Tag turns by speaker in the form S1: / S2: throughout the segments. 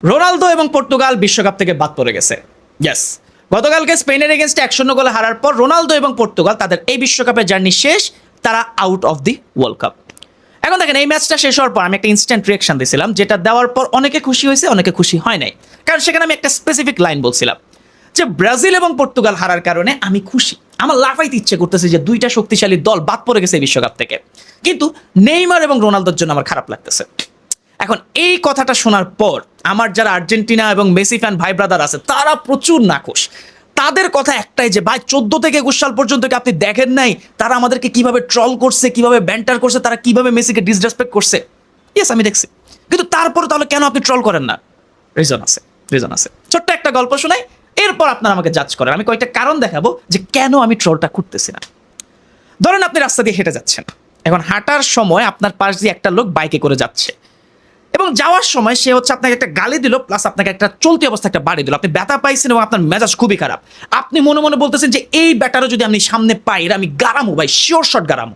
S1: Ronaldo এবং Portugal বিশ্বকাপ থেকে বাদ পড়ে গেছে। ইয়েস, গতকালকে স্পেনের এগেনস্টে 1-0 গোলে হারার পর রোনালদো এবং পর্তুগাল তাদের এই বিশ্বকাপের জার্নি শেষ, তারা out of the world cup. এখন দেখেন, এই ম্যাচটা শেষ হওয়ার পর আমি একটা ইনস্ট্যান্ট রিয়াকশন দিয়েছিলাম, যেটা দেওয়ার পর অনেকে খুশি হয়েছে, অনেকে খুশি হয় নাই। কারণ সেখানে আমি একটা স্পেসিফিক লাইন বলছিলাম যে ব্রাজিল এবং পর্তুগাল হারার কারণে আমি খুশি, আমার লাফাইতে ইচ্ছে করতেছে যে দুইটা শক্তিশালী দল বাদ পড়ে গেছে এই বিশ্বকাপ থেকে, কিন্তু নেইমার এবং রোনালদোর জন্য আমার খারাপ লাগতেছে। এখন এই কথাটা শোনার পর আমার যারা আর্জেন্টিনা এবং মেসি ফ্যান ভাই ব্রাদার আছে তারা প্রচুর নাখুশ। তাদের কথা একটাই যে ভাই 14 থেকে 21 সাল পর্যন্ত কি আপনি দেখেন নাই তারা আমাদেরকে কিভাবে ট্রল করছে, কিভাবে ব্যান্টার করছে, তারা কিভাবে মেসিকে ডিসরেসপেক্ট করছে। ইয়েস, আমি দেখছি, কিন্তু তারপর তাহলে কেন আপনি ট্রল করেন না? রিজন আছে। ছোট্ট একটা গল্প শোনাই, এরপর আপনারা আমাকে জাজ করেন। আমি কয়েকটা কারণ দেখাবো যে কেন আমি ট্রলটা করতেছি না। ধরেন আপনি রাস্তা দিয়ে হেঁটে যাচ্ছেন, এখন হাঁটার সময় আপনার পাশ দিয়ে একটা লোক বাইকে করে যাচ্ছে এবং যাওয়ার সময় সে হচ্ছে আপনাকে একটা গালি দিল, প্লাস আপনাকে একটা চলতি অবস্থা একটা বাড়ি দিল, আপনি ব্যথা পাইছেন এবং আপনার মেজাজ খুবই খারাপ। আপনি মনে মনে বলতেছেন যে এই ব্যাটারও যদি আমি সামনে পাই এর আমি গারামো, ভাই শিওর শট গারামো।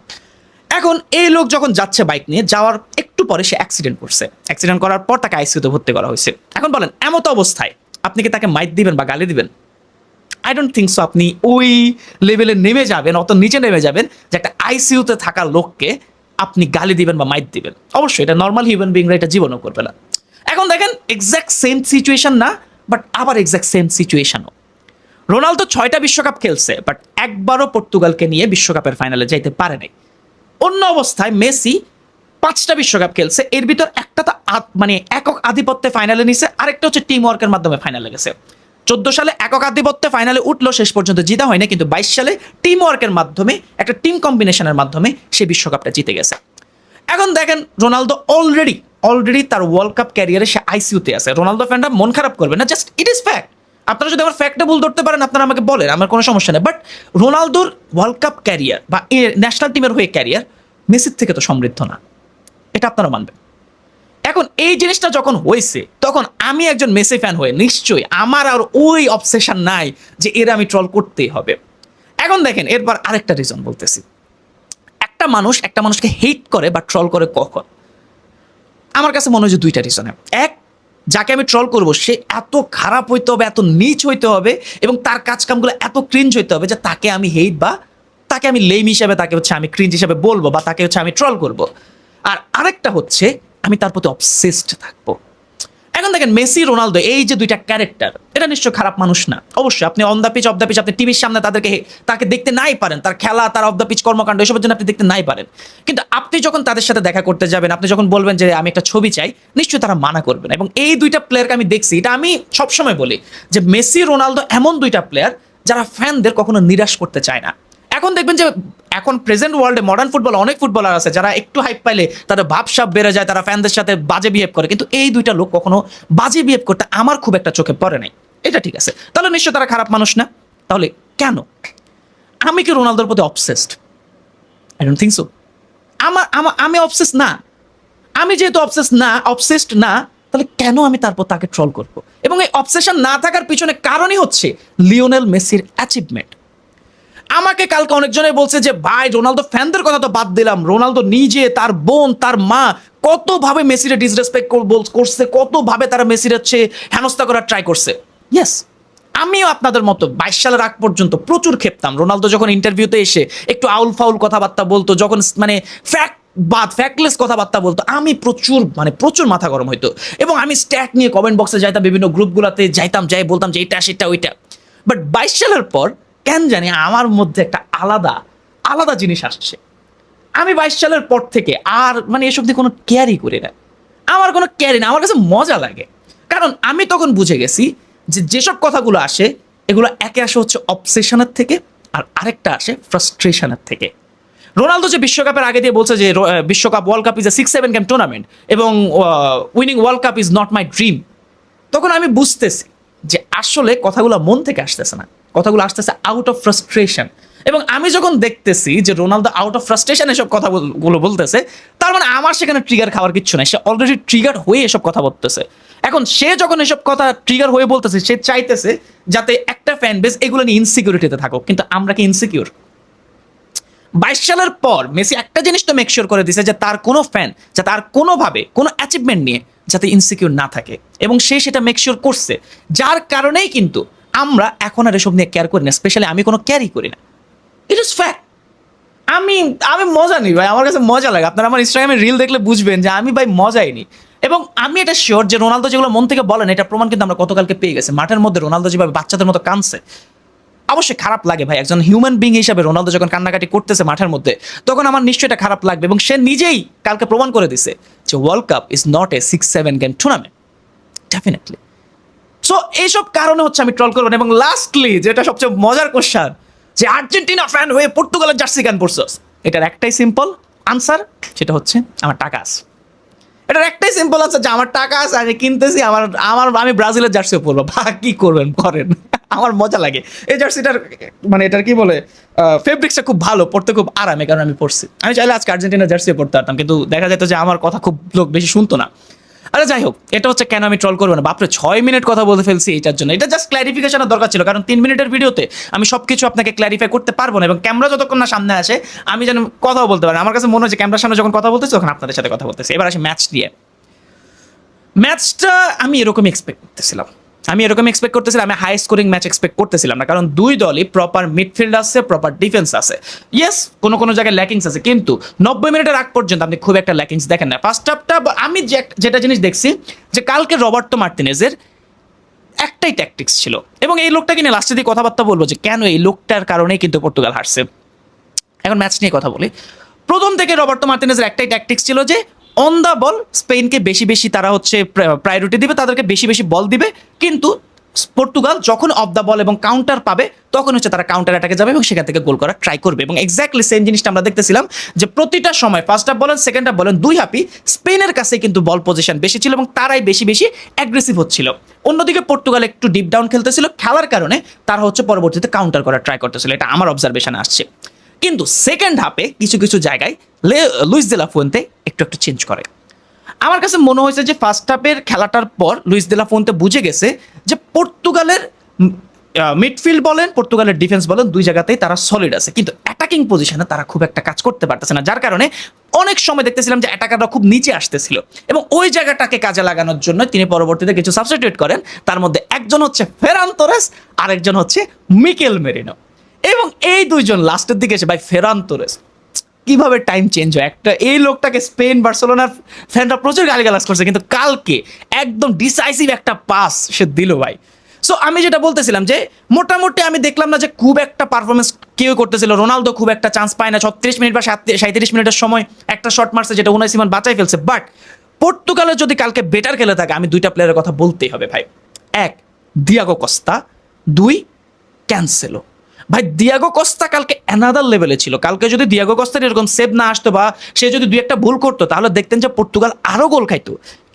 S1: এখন এই লোক যখন যাচ্ছে বাইক নিয়ে, যাওয়ার একটু পরে সে অ্যাক্সিডেন্ট করছে। অ্যাক্সিডেন্ট করার পর তাকে আইসিইউতে ভর্তি করা হয়েছে। এখন বলেন, এমতো অবস্থায় আপনি কি তাকে মাইট দিবেন বা গালি দিবেন? I don't think so. আপনি ওই লেভেলে নেমে যাবেন, অত নিচে নেমে যাবেন যে একটা আইসিইউতে থাকা লোককে আপনি গালি দিবেন বা মাইট দিবেন। অবশ্যই এটা নর্মাল হিউম্যান বিংরা এটা জীবনও করবে না। এখন দেখেন, এক্স্যাক্ট সেম সিচুয়েশন না, বাট আবার এক্স্যাক্ট সেম সিচুয়েশনও। রোনালদো 6টা বিশ্বকাপ খেলছে, বাট একবারও পর্তুগালকে নিয়ে বিশ্বকাপের ফাইনালে যাইতে পারে নাই। অন্য অবস্থায় মেসি 5টা বিশ্বকাপ খেলছে, এর ভিতর একটা তো মানে একক আধিপত্যে ফাইনালে নিছে, আরেকটা হচ্ছে টিম ওয়ার্কের মাধ্যমে ফাইনালে গেছে। 14 সালে একক আধিপত্যে ফাইনালে উঠলো, শেষ পর্যন্ত জিতা হয় না, কিন্তু 22 সালে টিম ওয়ার্কের মাধ্যমে, একটা টিম কম্বিনেশনের মাধ্যমে সে বিশ্বকাপটা জিতে গেছে। এখন দেখেন, রোনালদো অলরেডি তার ওয়ার্ল্ড কাপ ক্যারিয়ারে সে আইসিইউতে আছে। রোনালদো ফ্যানরা মন খারাপ করবে না, জাস্ট ইট ইজ ফ্যাক্ট। আপনারা যদি আমার ফ্যাক্টে ভুল ধরতে পারেন আপনারা আমাকে বলেন, আমার কোনো সমস্যা নেই। বাট রোনালদোর ওয়ার্ল্ড কাপ ক্যারিয়ার বা ন্যাশনাল টিমের হয়ে ক্যারিয়ার মেসির থেকে তো সমৃদ্ধ না, এটা আপনারা মানবেন। এখন এই জিনিসটা যখন হয়েছে, তখন আমি একজন মেসি ফ্যান হয়ে নিশ্চয়ই আমার আর ওই অবসেশন নাই যে এরা আমি ট্রল করতেই হবে। এখন দেখেন, এরপর আরেকটা রিজন বলতেছি। একটা মানুষকে হেট করে বা ট্রল করে কখন? আমার কাছে মনে হয় যে দুইটা রিজনে। এক, যাকে আমি ট্রল করবো সে এত খারাপ হইতে হবে, এত নিচ হইতে হবে এবং তার কাজকামগুলো এত ক্রিঞ্জ হইতে হবে যে তাকে আমি হেট বা তাকে আমি লেম হিসাবে, তাকে হচ্ছে আমি ক্রিঞ্জ হিসাবে বলবো বা তাকে হচ্ছে আমি ট্রল করবো। আর আরেকটা হচ্ছে আমি তার প্রতি অবসেসড থাকবো। এখন দেখেন, মেসি রোনালদো এই যে দুইটা ক্যারেক্টার, এটা নিশ্চয় খারাপ মানুষ না। অবশ্যই আপনি on the pitch, off the pitch, আপনি টিভির সামনে তাকে দেখতে নাই পারেন, তার খেলা, তার অফ দ্য পিচ কর্মকাণ্ড এসবের জন্য আপনি দেখতে নাই পারেন, কিন্তু আপনি যখন তাদের সাথে দেখা করতে যাবেন, আপনি যখন বলবেন যে আমি একটা ছবি চাই, নিশ্চয়ই তারা মানা করবেন। এবং এই দুইটা প্লেয়ারকে আমি দেখছি, এটা আমি সবসময় বলি যে মেসি রোনালদো এমন দুইটা প্লেয়ার যারা ফ্যানদের কখনো নিরাশ করতে চায় না। এখন দেখবেন যে এখন প্রেজেন্ট ওয়ার্ল্ডে মডার্ন ফুটবল অনেক ফুটবলার আছে যারা একটু হাইপ পাইলে তাদের ভাবসাব বেড়ে যায়, তারা ফ্যানদের সাথে বাজে বিহেভ করে, কিন্তু এই দুইটা লোক কখনো বাজে বিহেভ করতে আমার খুব একটা চোখে পড়ে নাই। এটা ঠিক আছে, তাহলে নিশ্চয় তারা খারাপ মানুষ না। তাহলে কেন আমি কি রোনালদোর প্রতি obsessed? I don't think so. আমি অবসেসড না। আমি যেহেতু অবসেসড না, তাহলে কেন আমি তারপর তাকে ট্রল করব? এবং এই অবসেশন না থাকার পিছনে কারণই হচ্ছে লিওনেল মেসির অ্যাচিভমেন্ট। আমাকে কালকে অনেকজনে বলছে যে ভাই রোনালদো ফ্যানদের কথা তো বাদ দিলাম, রোনালদো নিজে, তার বোন, তার মা কতভাবে মেসিরে ডিসরেসপেক্ট করছে, কতভাবে তারা মেসির হচ্ছে হেনস্থা করার ট্রাই করছে। ইয়েস, আমিও আপনাদের মতো 22 সালের আগ পর্যন্ত প্রচুর খেপতাম। রোনালদো যখন ইন্টারভিউতে এসে একটু আউল ফাউল কথাবার্তা বলতো, যখন মানে ফ্যাক্টলেস কথাবার্তা বলতো, আমি প্রচুর মাথা গরম হইতো এবং আমি স্ট্যাট নিয়ে কমেন্ট বক্সে যাইতাম, বিভিন্ন গ্রুপগুলোতে যাইতাম, যাই বলতাম যে এটা সেটা ওইটা। বাট 22 সালের পর কেন জানি আমার মধ্যে একটা আলাদা জিনিস আসছে। আমি 22 সালের পর থেকে আর এসব দিয়ে কোনো কেয়ারই করি না। আমার কোনো কেয়ারই না, আমার কাছে মজা লাগে। কারণ আমি তখন বুঝে গেছি যে যেসব কথাগুলো আসে এগুলো একে আসে হচ্ছে অবসেশনের থেকে, আর আরেকটা আসে ফ্রাস্ট্রেশনের থেকে। রোনালদো যে বিশ্বকাপের আগে দিয়ে বলছে যে বিশ্বকাপ, world cup is a 6-7 game tournament এবং winning world cup is not my dream, তখন আমি বুঝতেছি যে আসলে কথাগুলো মন থেকে আসতেছে না, কথাগুলো আসতেছে আউট অফ ফ্রাস্ট্রেশন। এবং আমি যখন দেখতেছি যে রোনালদো আউট অফ ফ্রাস্ট্রেশন এসব কথাগুলো বলতেছে, তার মানে আমার সেখানে ট্রিগার খাওয়ার কিছু নাই, সে অলরেডি ট্রিগার হয়ে এসব কথা বলতেছে। এখন সে যখন এসব কথা ট্রিগার হয়ে বলতেছে, সে চাইতেছে যাতে একটা ফ্যান বেস এগুলো নিয়ে ইনসিকিউরিটিতে থাকুক, কিন্তু আমরা কি ইনসিকিউর? 22 সালের পর মেসি একটা জিনিস তো মেক শিওর করে দিছে যে তার কোনো ফ্যান যাতে তার কোনোভাবে কোনো অ্যাচিভমেন্ট নিয়ে যাতে ইনসিকিউর না থাকে, এবং সে সেটা মেক শিওর করছে, যার কারণেই কিন্তু আমরা এখন আর এসব নিয়ে কেয়ার করি না, স্পেশালি আমি কোনো ক্যারি করি না। It is fact. আমি আমি মজা নিই ভাই, আমার কাছে মজা লাগে। আপনারা আমার ইনস্টাগ্রামে রিল দেখলে বুঝবেন যে আমি ভাই মজাই নিই। এবং আমি এটা শিওর যে রোনালদো যেগুলো মন থেকে বলেন, এটা প্রমাণ কিন্তু আমরা গতকালকে পেয়ে গেছি। মাঠের মধ্যে রোনালদো যেভাবে বাচ্চাদের মতো কাঁদছে, অবশ্যই খারাপ লাগে ভাই। একজন হিউম্যান বিং হিসাবে রোনালদো যখন কান্নাকাটি করতেছে মাঠের মধ্যে, তখন আমার নিশ্চয়ই এটা খারাপ লাগবে। এবং সে নিজেই কালকে প্রমাণ করে দিছে যে world cup is not a 6-7 game tournament, definitely. So এইসব কারণে হচ্ছে আমি ট্রল করবেন। এবং লাস্টলি যেটা সবচেয়ে মজার কোশ্চেন, যে আর্জেন্টিনা ফ্যান হয়ে পর্তুগালের জার্সি কেন পরছস, এটার একটাই সিম্পল আনসার, সেটা হচ্ছে আমার টাকা আছে। এটার একটাই সিম্পল আনসার, যে আমার টাকা আছে, আমি কিনতেছি, আমি ব্রাজিলের জার্সিও পরবো। কি করবেন করেন, আমার মজা লাগে এই জার্সিটার। মানে এটার কি বলে, ফেব্রিক্সটা খুব ভালো, পড়তে খুব আরামে, কারণ আমি পড়ছি। আমি চাইলে আজকে আর্জেন্টিনার জার্সিও পড়তে পারতাম, কিন্তু দেখা যেত যে আমার কথা খুব লোক বেশি শুনতো না। আরে যাই হোক, এটা হচ্ছে কেন আমি ট্রল করবো না। বাপরে 6 মিনিট কথা বলতে ফেলছি এটার জন্য। এটা জাস্ট ক্ল্যারিফিকেশনের দরকার ছিল, কারণ 3 মিনিটের ভিডিওতে আমি সবকিছু আপনাকে ক্ল্যারিফাই করতে পারবো না। এবং ক্যামেরা যতক্ষণ না সামনে আসে আমি যেন কথাও বলতে পারি। আমার কাছে মনে হচ্ছে ক্যামেরার সামনে যখন কথা বলতেছি তখন আপনাদের সাথে কথা বলতেছি। এবার আসি ম্যাচ দিয়ে। ম্যাচটা আমি এরকমই এক্সপেক্ট করতেছিলাম। আমি হাই স্কোরিং ম্যাচ এক্সপেক্ট করতেছিলাম না, কারণ দুই দলই প্রপার মিডফিল্ড আছে, প্রপার ডিফেন্স আছে। ইয়েস, কোনো জায়গায় ল্যাকিংস আছে, কিন্তু 90 মিনিটের আগ পর্যন্ত আপনি খুব একটা ল্যাকিংস দেখেন না। ফার্স্ট হাফটা আমি যেটা জিনিস দেখছি, যে কালকে রবার্টো মার্টিনেজের একটাই ট্যাকটিক্স ছিল, এবং এই লোকটাকে নিয়ে লাস্টে দিয়ে কথাবার্তা বলবো যে কেন এই লোকটার কারণেই কিন্তু পর্তুগাল হারছে। এখন ম্যাচ নিয়ে কথা বলি। প্রথম থেকে রবার্টো মার্টিনেজের একটাই ট্যাকটিক্স ছিল যে অন দ্য বল স্পেনকে বেশি তারা হচ্ছে প্রায়োরিটি দিবে, তাদেরকে বেশি বল দিবে, কিন্তু পর্তুগাল যখন অফ দ্য বল এবং কাউন্টার পাবে তখন হচ্ছে তারা কাউন্টার অ্যাটাকে যাবে এবং সেখান থেকে গোল করার ট্রাই করবে। এবং এক্স্যাক্টলি সেম জিনিসটা আমরা দেখতেছিলাম, যে প্রতিটা সময় ফার্স্ট হাফ বলেন সেকেন্ড হাফ বলেন, দুই হাফই স্পেনের কাছে কিন্তু বল পজিশন বেশি ছিল এবং তারাই বেশি অ্যাগ্রেসিভ হচ্ছিল। অন্যদিকে পর্তুগাল একটু ডিপ ডাউন খেলতেছিল, খেলার কারণে তারা হচ্ছে পরবর্তীতে কাউন্টার করার ট্রাই করতেছিল। এটা আমার অবজারভেশনে আসছে। কিন্তু সেকেন্ড হাফে কিছু জায়গায় লুইস দে লা ফুয়েন্তে একটু চেঞ্জ করে। আমার কাছে মনে হয়েছে যে ফার্স্ট হাফের খেলাটার পর লুইস দে লা ফুয়েন্তে বুঝে গেছে যে পর্তুগালের মিডফিল্ড বলেন, পর্তুগালের ডিফেন্স বলেন, দুই জায়গাতেই তারা সলিড আছে, কিন্তু অ্যাটাকিং পজিশনে তারা খুব একটা কাজ করতে পারতেছে না, যার কারণে অনেক সময় দেখতেছিলাম যে অ্যাটাকাররা খুব নিচে আসতেছিল। এবং ওই জায়গাটাকে কাজে লাগানোর জন্য তিনি পরবর্তীতে কিছু সাবস্টিটিউট করেন। তার মধ্যে একজন হচ্ছে ফেরান তোরেস, আরেকজন হচ্ছে মিকেল মেরিনো। এবং এই দুইজন লাস্টের দিকে এসে, ভাই ফেরান তোরেস কিভাবে টাইম চেঞ্জ হয়, একটা এই লোকটাকে স্পেন বার্সেলোনার ফ্যানরা প্রচুর গালিগালাজ করছে, কিন্তু কালকে একদম ডিসাইসিভ একটা পাস সে দিল ভাই। সো আমি যেটা বলতেছিলাম, যে মোটামুটি আমি দেখলাম না যে খুব একটা পারফরমেন্স কেউ করতেছিল। রোনালদো খুব একটা চান্স পায় না, 36 মিনিট বা 37 মিনিটের সময় একটা শট মারছে, যেটা উনাই সিমন বাঁচাই ফেলছে। বাট পর্তুগালের যদি কালকে বেটার খেলে থাকে, আমি দুইটা প্লেয়ারের কথা বলতেই হবে ভাই। এক, দিয়াগো কস্তা, দুই, ক্যান্সেলো। ভাই দিয়াগো কস্তা কালকে অ্যানাদার লেভেলে ছিল। কালকে যদি দিয়াগো কস্তার এরকম সেভ না আসতো, বা সে যদি দুই একটা ভুল করতো, তাহলে দেখতেন যে পর্তুগাল আরও গোল খাইতো,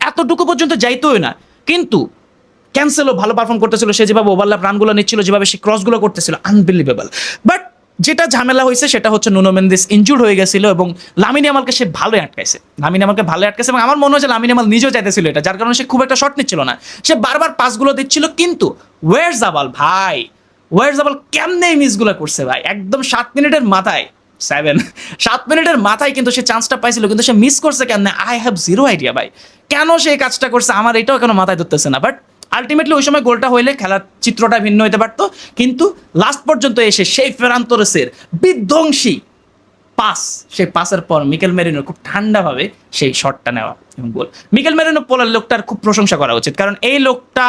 S1: এতটুকু পর্যন্ত যাইতোই না। কিন্তু ক্যান্সেলও ভালো পারফর্ম করতেছিল, সে যেভাবে ওভারল্যাপ রানগুলো নিচ্ছিল, যেভাবে সে ক্রসগুলো করতেছিল, আনবিলিভেবল। বাট যেটা ঝামেলা হয়েছে সেটা হচ্ছে নুনো মেন্দিস ইনজুর্ড হয়ে গেছিল, এবং লামিন ইয়ামালকে সে ভালোই আটকাইছে। এবং আমার মনে হচ্ছে লামিন ইয়ামাল নিজেও চাইতেছিল এটা, যার কারণে সে খুব একটা শট নিচ্ছিল না, সে বারবার পাসগুলো দিচ্ছিল। কিন্তু ওয়েরজাবাল ভাই, ওয়েরজাবাল কেমনে এই মিসগুলো করছে ভাই, একদম 7 মিনিটের মাথায় কিন্তু সে চান্সটা পাইছিল, কিন্তু সে মিস করছে কেন, আই হ্যাভ জিরো আইডিয়া ভাই, কেন সে এই কাজটা করছে আমার এটাও কেন মাথায় ধরতেছে না। বাট আলটিমেটলি ওই সময় গোলটা হইলে খেলার চিত্রটা ভিন্ন হতে পারতো, কিন্তু লাস্ট পর্যন্ত এসে সেই ফেরান তোরেসের বিধ্বংসী পাস, সেই পাসের পর মিকেল মেরিনো খুব ঠান্ডাভাবে সেই শটটা নেওয়া এবং গোল। মিকেল মেরিনো পোলার লোকটার খুব প্রশংসা করা উচিত, কারণ এই লোকটা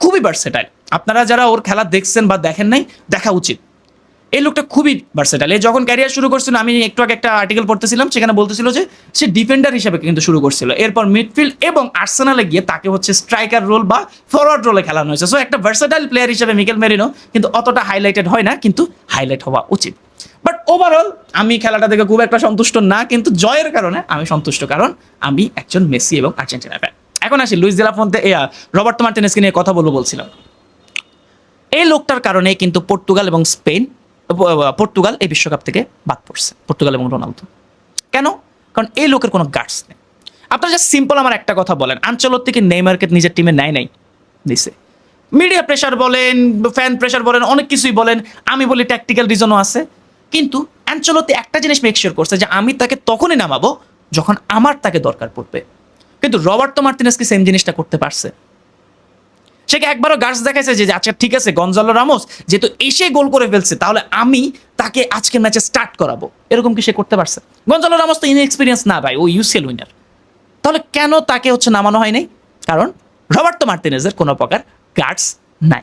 S1: খুবই ভার্সেটাইল। আপনারা যারা ওর খেলা দেখছেন বা দেখেন নাই, দেখা উচিত। এই লোকটা খুবই ভার্সেটাইল। এই যখন ক্যারিয়ার শুরু করছিল, আমি একটু আগে একটা আর্টিকেল পড়তেছিলাম, সেখানে বলতেছিল যে সে ডিফেন্ডার হিসেবে কিন্তু শুরু করছিল, এরপর মিডফিল্ড এবং আর্সেনালে গিয়ে তাকে হচ্ছে স্ট্রাইকার রোল বা ফরওয়ার্ড রোলে খেলানো হয়েছে। সো একটা ভার্সেটাইল প্লেয়ার হিসেবে মিকেল মেরিনো কিন্তু অতটা হাইলাইটেড হয় না, কিন্তু হাইলাইট হওয়া উচিত। বাট ওভারঅল আমি খেলাটা দেখে খুব একটা সন্তুষ্ট না, কিন্তু জয়ের কারণে আমি সন্তুষ্ট, কারণ আমি একজন মেসি এবং আর্জেন্টিনা ফ্যান। এখন আসি Luis de la Fuente, Roberto মার্টিনেজকে নিয়ে কথা বলছিলাম। এই লোকটার কারণে কিন্তু পর্তুগাল এই বিশ্বকাপ থেকে বাদ পড়ছে, পর্তুগাল এবং রোনালদো। কেন? কারণ এই লোকের কোনো গার্ডস নেই। আপনারা জাস্ট সিম্পল আমার একটা কথা বলেন, আনচেলত্তি নেইমারকে নিজের টিমে নাই দিছে। মিডিয়া প্রেশার বলেন, ফ্যান প্রেশার বলেন, অনেক কিছুই বলেন, আমি বলি ট্যাকটিক্যাল রিজনও আছে, কিন্তু অ্যানচেলোত্তি একটা জিনিস মেক শিওর করছে যে আমি তাকে তখনই নামাবো যখন আমার তাকে দরকার পড়বে। কিন্তু রবার্তো মার্টিনেজ কি সেম জিনিসটা করতে পারছে? সে কি একবারও গার্ডস দেখাইছে যে আচ্ছা ঠিক আছে গনজালো রামোস যেহেতু এসে গোল করে ফেলছে তাহলে আমি তাকে আজকের ম্যাচে স্টার্ট করাবো, এরকম কি সে করতে পারছে? গনজালো রামোস তো ইনএক্সপিরিয়েন্স না ভাই, ও ইউসিএল উইনার। তাহলে কেন তাকে নামানো হয় নাই? কারণ রবার্তো মার্টিনেজের কোনো প্রকার গার্ডস নাই।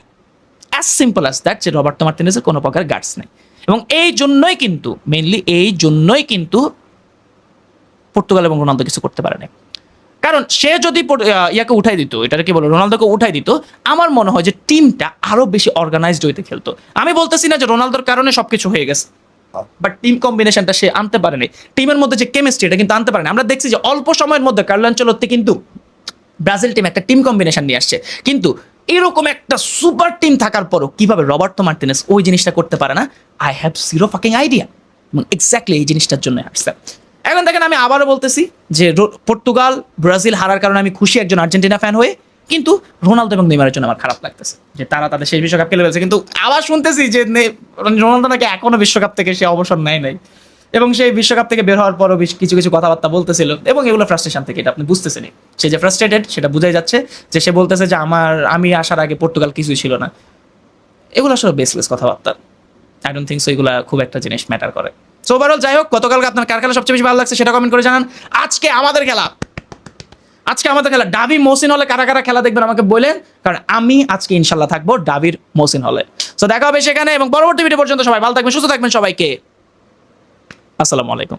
S1: অ্যাজ সিম্পল অ্যাজ দ্যাট, যে রবার্তো মার্টিনেজের কোনো প্রকার গার্ডস নাই। এবং এই জন্যই কিন্তু মেইনলি এই জন্যই কিন্তু পর্তুগাল এবং রোনালদো কিছু করতে পারে না। কারণ সে যদি ইয়াকে উঠাই দিত, এটাকে কি বলো, রোনালদোকে উঠাই দিত, আমার মনে হয় যে টিমটা আরো বেশি অর্গানাইজড হইতে খেলতো। আমি বলতেছি না যে রোনালদোর কারণে সবকিছু হয়ে গেছে, বাট টিম কম্বিনেশনটা সে আনতে পারেনি। টিমের মধ্যে যে কেমিস্ট্রি এটা কিন্তু আনতে পারেনি। আমরা দেখছি যে অল্প সময়ের মধ্যে কার্লো আনচেলোত্তি কিন্তু ব্রাজিল টিম একটা টিম কম্বিনেশন নিয়ে আসছে, কিন্তু এরকম একটা সুপার টিম থাকার পরও কিভাবে রবার্তো মার্টিনেজ ওই জিনিসটা করতে পারে না, I have zero fucking idea. এবং এক্স্যাক্টলি এই জিনিসটার জন্য আসছে। এখন দেখেন, আমি আবারও বলতেছি যে পর্তুগাল ব্রাজিল হারার কারণে আমি খুশি একজন আর্জেন্টিনা ফ্যান হয়ে, কিন্তু রোনালদো এবং নেইমারের জন্য আমার খারাপ লাগতেছে যে তারা তাদের শেষ বিশ্বকাপ খেলে ফেলছে। কিন্তু আবার শুনতেছি যে রোনালদো নাকি এখনো বিশ্বকাপ থেকে সে অবসর নেয় নাই, এবং সেই বিশ্বকাপ থেকে বের হওয়ার পরও কিছু কিছু কথাবার্তা বলতেছিল, এবং এগুলো ফ্রাস্ট্রেশন থেকে, এটা আপনি বুঝতেছেন। সে যে ফ্রাস্ট্রেটেড সেটা বোঝাই যাচ্ছে, যে সে বলতেছে যে আমি আসার আগে পর্তুগাল কিছুই ছিল না। এগুলো আসলে বেসলেস কথাবার্তা। আই ডোন্ট থিঙ্ক সো এগুলা খুব একটা জিনিস ম্যাটার করে। সো ওভারঅল যাই হোক, গতকালকে আপনার কার খেলা সবচেয়ে বেশি ভালো লাগছে সেটা কমেন্ট করে জানান। আজকে আমাদের খেলা ডাবি মহসিন হলে কারা কারা খেলা দেখবেন আমাকে বলেন, কারণ আমি আজকে ইনশাল্লাহ থাকবো ডাবির মহসিন হলে। সো দেখা হবে সেখানে, এবং পরবর্তী ভিডিও পর্যন্ত সবাই ভালো থাকবেন, সুস্থ থাকবেন। সবাইকে আসসালামু আলাইকুম।